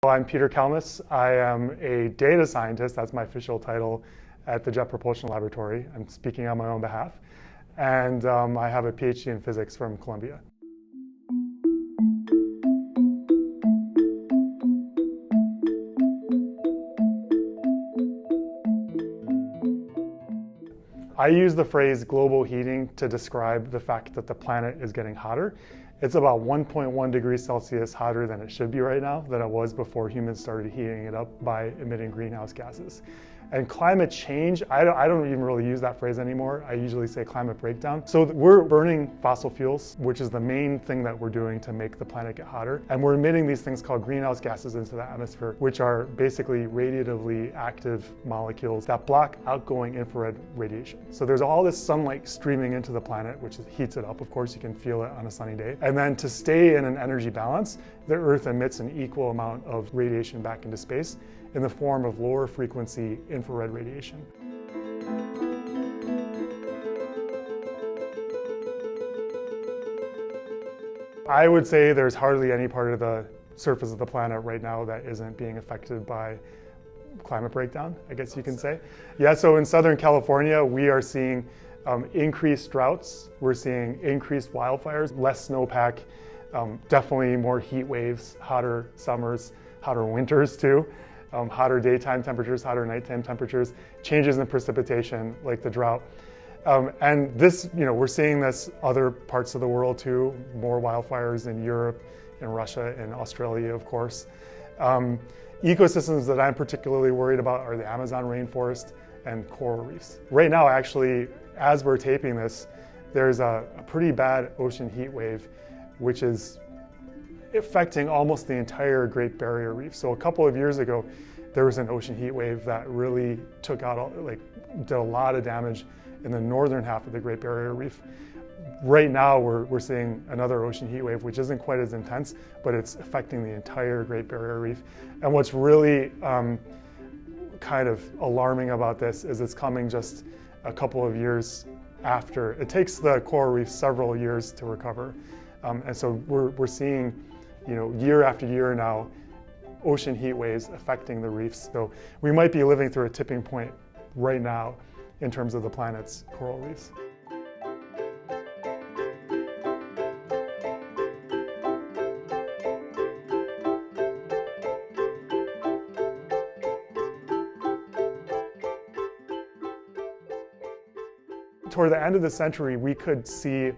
I'm Peter Kalmus. I am a data scientist, that's my official title, at the Jet Propulsion Laboratory. I'm speaking on my own behalf. And I have a PhD in physics from Columbia. I use the phrase global heating to describe the fact that the planet is getting hotter. It's about 1.1 degrees Celsius hotter than it should be right now, than it was before humans started heating it up by emitting greenhouse gases. And climate change, I don't even really use that phrase anymore. I usually say climate breakdown. So we're burning fossil fuels, which is the main thing that we're doing to make the planet get hotter. And we're emitting these things called greenhouse gases into the atmosphere, which are basically radiatively active molecules that block outgoing infrared radiation. So there's all this sunlight streaming into the planet, which heats it up. Of course, you can feel it on a sunny day. And then to stay in an energy balance, the Earth emits an equal amount of radiation back into space in the form of lower frequency infrared radiation. I would say there's hardly any part of the surface of the planet right now that isn't being affected by climate breakdown, I guess you can say. Yeah, so in Southern California, we are seeing increased droughts. We're seeing increased wildfires, less snowpack, definitely more heat waves, hotter summers, hotter winters too. Hotter daytime temperatures, hotter nighttime temperatures, changes in precipitation like the drought. And this, we're seeing this other parts of the world too, more wildfires in Europe, in Russia, in Australia, of course. Ecosystems that I'm particularly worried about are the Amazon rainforest and coral reefs. Right now, actually, as we're taping this, there's a pretty bad ocean heat wave, which is affecting almost the entire Great Barrier Reef. So a couple of years ago, there was an ocean heat wave that really took out, did a lot of damage in the northern half of the Great Barrier Reef. Right now, we're seeing another ocean heat wave, which isn't quite as intense, but it's affecting the entire Great Barrier Reef. And what's really kind of alarming about this is it's coming just a couple of years after. It takes the coral reef several years to recover. And so we're seeing year after year now, ocean heat waves affecting the reefs. So we might be living through a tipping point right now in terms of the planet's coral reefs. Toward the end of the century, we could see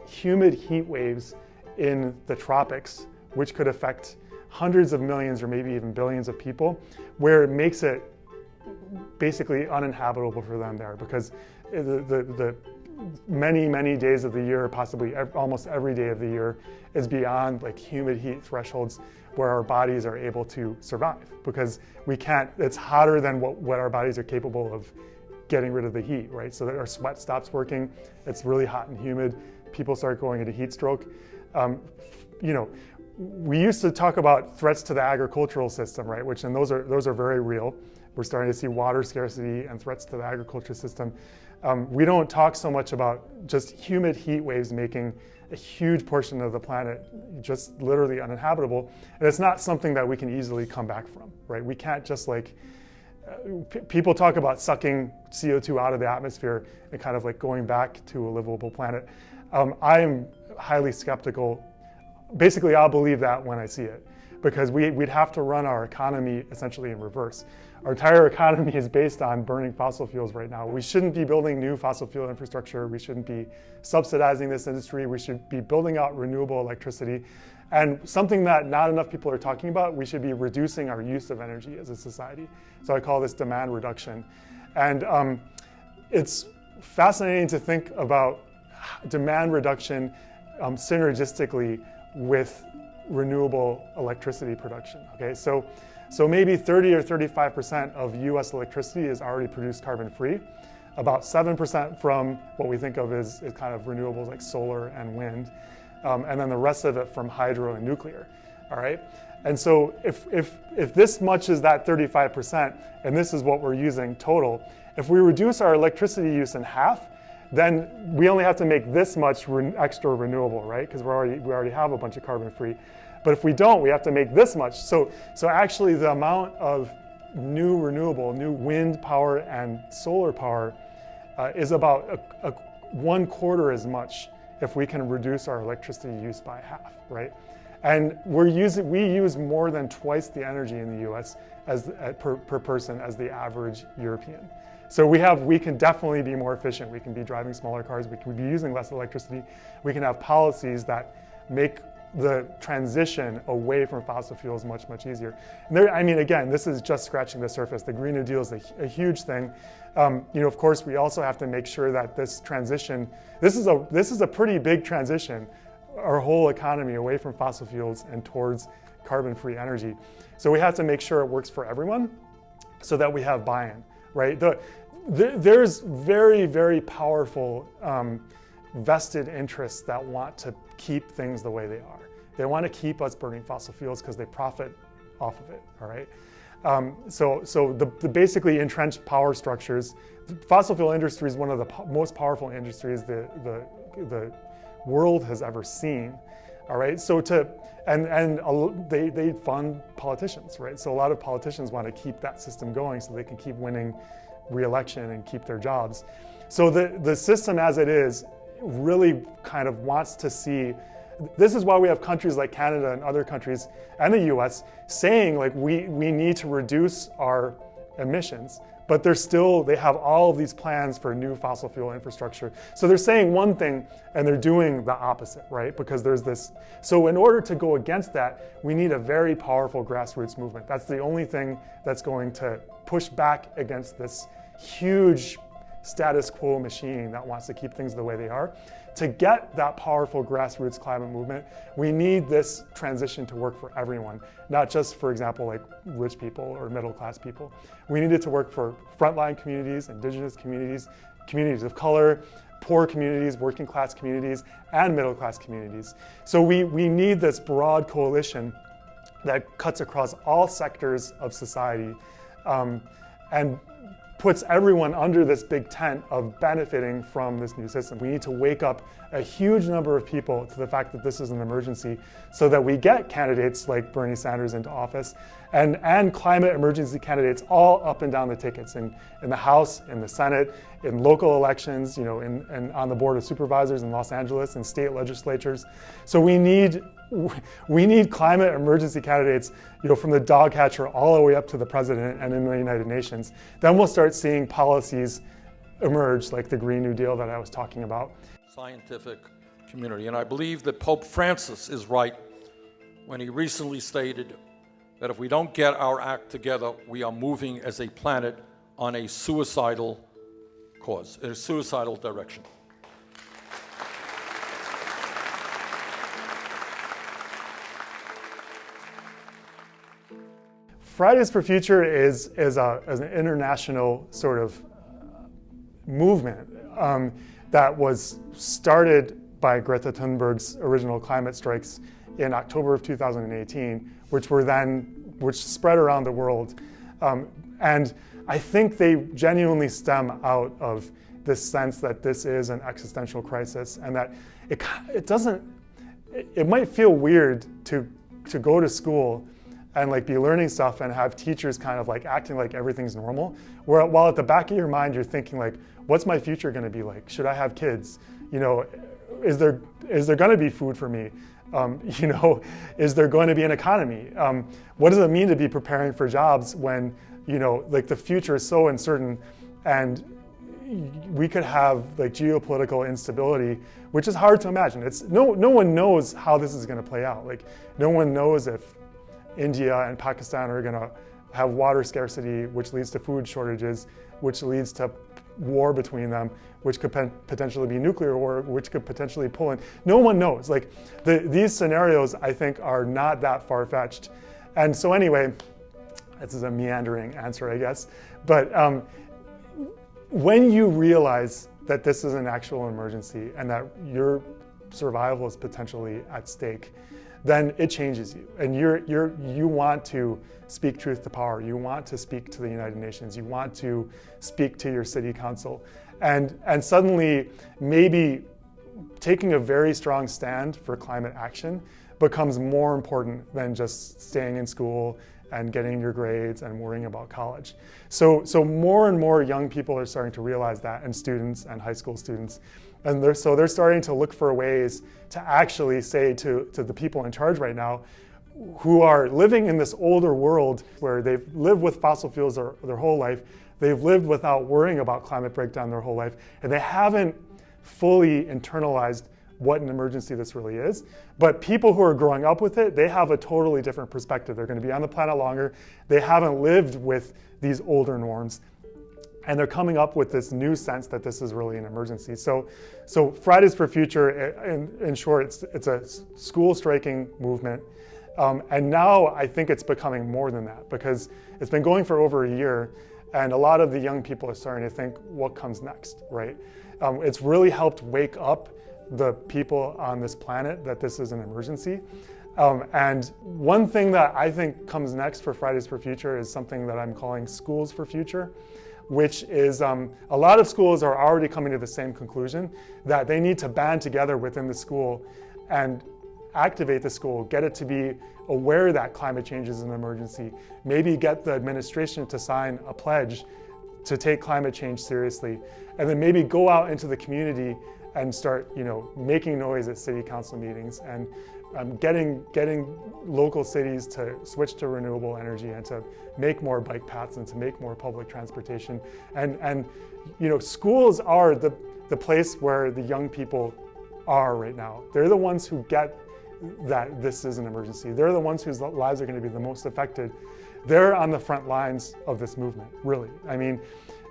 humid heat waves in the tropics, which could affect hundreds of millions or maybe even billions of people, where it makes it basically uninhabitable for them there, because the many days of the year, possibly almost every day of the year, is beyond humid heat thresholds where our bodies are able to survive, because we can't, it's hotter than what our bodies are capable of getting rid of the heat, right? So that our sweat stops working, it's really hot and humid, people start going into heat stroke. We used to talk about threats to the agricultural system, right? And those are very real. We're starting to see water scarcity and threats to the agriculture system. We don't talk so much about just humid heat waves making a huge portion of the planet just literally uninhabitable. And it's not something that we can easily come back from, right? We can't just people talk about sucking CO2 out of the atmosphere and kind of going back to a livable planet. I'm highly skeptical. Basically, I'll believe that when I see it, because we'd have to run our economy essentially in reverse. Our entire economy is based on burning fossil fuels right now. We shouldn't be building new fossil fuel infrastructure. We shouldn't be subsidizing this industry. We should be building out renewable electricity. And something that not enough people are talking about, we should be reducing our use of energy as a society. So I call this demand reduction. And it's fascinating to think about demand reduction synergistically with renewable electricity production. Okay, so maybe 30 or 35% of US electricity is already produced carbon-free, about 7% from what we think of as kind of renewables like solar and wind, and then the rest of it from hydro and nuclear. All right, and so if this much is that 35%, and this is what we're using total, if we reduce our electricity use in half, then we only have to make this much extra renewable, right? Because we already have a bunch of carbon-free. But if we don't, we have to make this much. So actually the amount of new renewable, new wind power and solar power is about a 1/4 as much if we can reduce our electricity use by half, right? And we use more than twice the energy in the US per person as the average European. So we can definitely be more efficient. We can be driving smaller cars. We can be using less electricity. We can have policies that make the transition away from fossil fuels much, much easier. And I mean, again, this is just scratching the surface. The Green New Deal is a huge thing. Of course, we also have to make sure that this transition, this is a pretty big transition, our whole economy away from fossil fuels and towards carbon-free energy. So we have to make sure it works for everyone so that we have buy-in, right? There's very, very powerful vested interests that want to keep things the way they are. They want to keep us burning fossil fuels because they profit off of it, all right? So the basically entrenched power structures, the fossil fuel industry is one of the most powerful industries the world has ever seen, all right? So they fund politicians, right? So a lot of politicians want to keep that system going so they can keep winning re-election and keep their jobs. So the system as it is really kind of wants to see, this is why we have countries like Canada and other countries and the US saying like we need to reduce our emissions, but they have all of these plans for new fossil fuel infrastructure. So they're saying one thing and they're doing the opposite, right? Because there's this, so in order to go against that, we need a very powerful grassroots movement. That's the only thing that's going to push back against this huge status quo machine that wants to keep things the way they are. To get that powerful grassroots climate movement, we need this transition to work for everyone, not just, for example, like rich people or middle-class people. We need it to work for frontline communities, indigenous communities, communities of color, poor communities, working-class communities, and middle-class communities. So we need this broad coalition that cuts across all sectors of society and puts everyone under this big tent of benefiting from this new system. We need to wake up a huge number of people to the fact that this is an emergency so that we get candidates like Bernie Sanders into office and climate emergency candidates all up and down the tickets in the House, in the Senate, in local elections, and on the Board of Supervisors in Los Angeles and state legislatures. So we need climate emergency candidates, from the dog catcher all the way up to the president and in the United Nations. Then we'll start seeing policies emerge like the Green New Deal that I was talking about. Scientific community, and I believe that Pope Francis is right when he recently stated that if we don't get our act together, we are moving as a planet on a suicidal course, in a suicidal direction. Fridays for Future is an international sort of movement that was started by Greta Thunberg's original climate strikes in October of 2018, which spread around the world. And I think they genuinely stem out of this sense that this is an existential crisis and that it might feel weird to go to school and like be learning stuff and have teachers kind of like acting like everything's normal, while at the back of your mind you're thinking like, what's my future going to be like? Should I have kids? Is there going to be food for me? Is there going to be an economy? What does it mean to be preparing for jobs when like the future is so uncertain, and we could have like geopolitical instability, which is hard to imagine. No one knows how this is going to play out. Like no one knows if India and Pakistan are going to have water scarcity, which leads to food shortages, which leads to war between them, which could potentially be nuclear war, which could potentially pull in. No one knows. Like these scenarios, I think, are not that far-fetched. And so anyway, this is a meandering answer, I guess. But when you realize that this is an actual emergency and that your survival is potentially at stake, then it changes you. And you want to speak truth to power. You want to speak to the United Nations. You want to speak to your city council. And suddenly, maybe taking a very strong stand for climate action becomes more important than just staying in school and getting your grades and worrying about college. So more and more young people are starting to realize that, and students and high school students. And they're starting to look for ways to actually say to the people in charge right now, who are living in this older world where they've lived with fossil fuels their whole life, they've lived without worrying about climate breakdown their whole life, and they haven't fully internalized what an emergency this really is. But people who are growing up with it, they have a totally different perspective. They're going to be on the planet longer. They haven't lived with these older norms. And they're coming up with this new sense that this is really an emergency. So Fridays for Future, in short, it's a school striking movement. And now I think it's becoming more than that, because it's been going for over a year, and a lot of the young people are starting to think, what comes next, right? It's really helped wake up the people on this planet that this is an emergency. And one thing that I think comes next for Fridays for Future is something that I'm calling Schools for Future, which is a lot of schools are already coming to the same conclusion, that they need to band together within the school and activate the school, get it to be aware that climate change is an emergency, maybe get the administration to sign a pledge to take climate change seriously, and then maybe go out into the community and start, making noise at city council meetings, and getting local cities to switch to renewable energy and to make more bike paths and to make more public transportation. And schools are the place where the young people are right now. They're the ones who get that this is an emergency. They're the ones whose lives are going to be the most affected. They're on the front lines of this movement, really. I mean,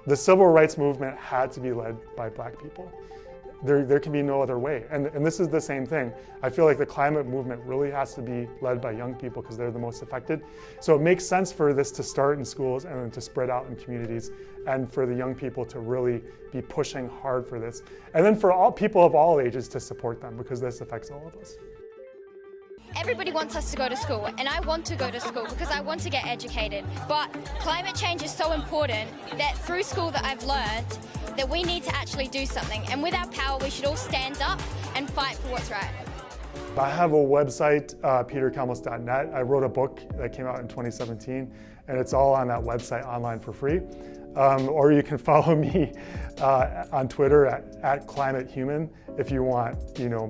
the civil rights movement had to be led by Black people. There can be no other way. And this is the same thing. I feel like the climate movement really has to be led by young people because they're the most affected. So it makes sense for this to start in schools and then to spread out in communities, and for the young people to really be pushing hard for this. And then for all people of all ages to support them, because this affects all of us. Everybody wants us to go to school, and I want to go to school because I want to get educated. But climate change is so important that through school that I've learned that we need to actually do something. And with our power, we should all stand up and fight for what's right. I have a website, peterkalmus.net. I wrote a book that came out in 2017, and it's all on that website online for free. Or you can follow me on Twitter at ClimateHuman if you want,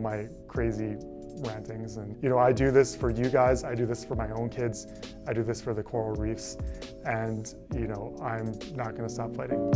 my crazy rantings. And I do this for you guys. I do this for my own kids. I do this for the coral reefs, and I'm not going to stop fighting.